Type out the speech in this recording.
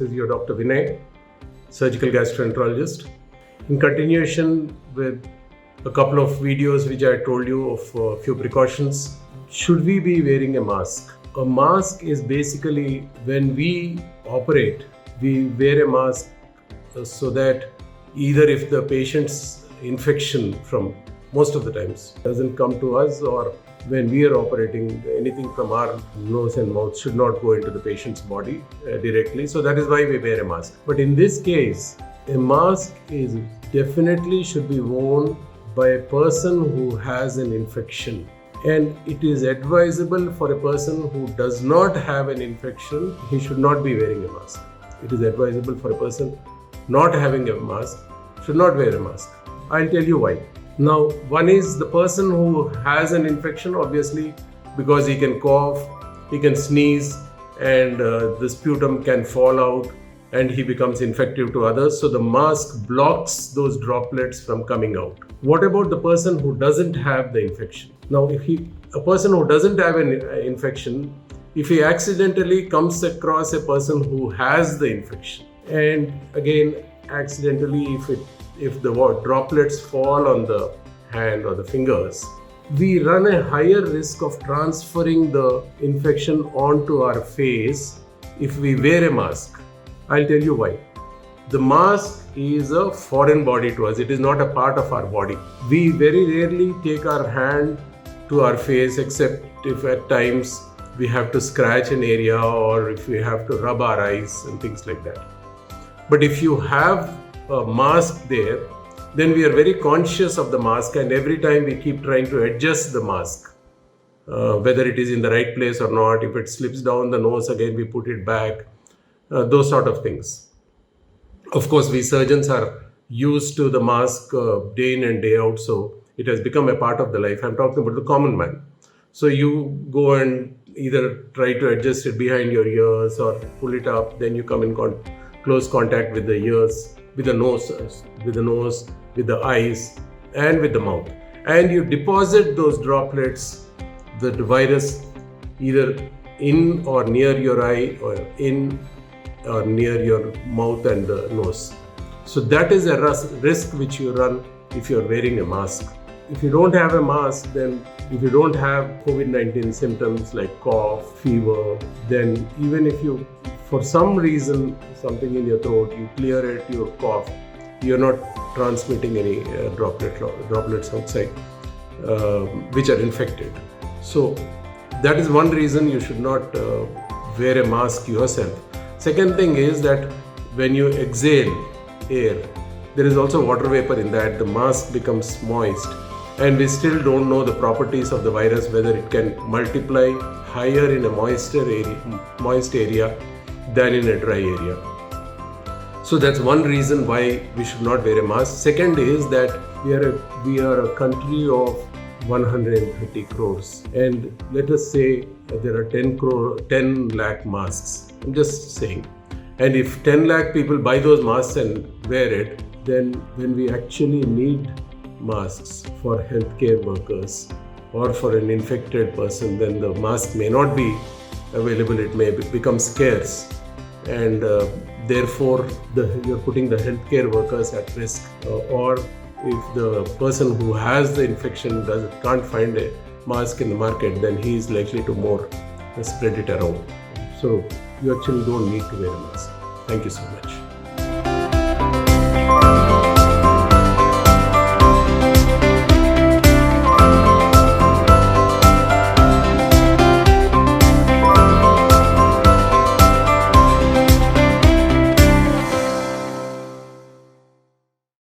is your Dr. Vinay, surgical gastroenterologist. In continuation with a couple of videos which I told you of a few precautions, should we be wearing a mask? A mask is basically when we operate, we wear a mask so that either if the patient's infection from most of the times doesn't come to us, or when we are operating, anything from our nose and mouth should not go into the patient's body directly. So that is why we wear a mask. But in this case, a mask is definitely should be worn by a person who has an infection. And it is advisable for a person who does not have an infection, he should not be wearing a mask. It is advisable for a person not having a mask, should not wear a mask. I'll tell you why. Now, one is the person who has an infection, obviously, because he can cough, he can sneeze, and the sputum can fall out and he becomes infective to others. So the mask blocks those droplets from coming out. What about the person who doesn't have the infection? Now, if a person who doesn't have an infection, if he accidentally comes across a person who has the infection, and again, accidentally, if the droplets fall on the hand or the fingers, we run a higher risk of transferring the infection onto our face if we wear a mask. I'll tell you why. The mask is a foreign body to us. It is not a part of our body. We very rarely take our hand to our face, except if at times we have to scratch an area or if we have to rub our eyes and things like that. But if you have a mask there, then we are very conscious of the mask, and every time we keep trying to adjust the mask, whether it is in the right place or not. If it slips down the nose, again we put it back, those sort of things. Of course, we surgeons are used to the mask day in and day out, so it has become a part of the life. I'm talking about the common man. So you go and either try to adjust it behind your ears or pull it up, then you come in close contact with the ears, with the nose, with the eyes, and with the mouth. And you deposit those droplets, the virus, either in or near your eye or in or near your mouth and the nose. So that is a risk which you run if you're wearing a mask. If you don't have a mask, then if you don't have COVID-19 symptoms like cough, fever, then even if you, for some reason, something in your throat, you clear it, you cough, you're not transmitting any droplets outside which are infected. So that is one reason you should not wear a mask yourself. Second thing is that when you exhale air, there is also water vapor in that. The mask becomes moist, and we still don't know the properties of the virus, whether it can multiply higher in a moist area than in a dry area. So that's one reason why we should not wear a mask. Second is that we are a country of 130 crores, and let us say there are 10 lakh masks. I'm just saying. And if 10 lakh people buy those masks and wear it, then when we actually need masks for healthcare workers or for an infected person, then the mask may not be available. It may become scarce, and therefore you're putting the healthcare workers at risk. Or if the person who has the infection can't find a mask in the market, then he is likely to more spread it around. So you actually don't need to wear a mask. Thank you so much.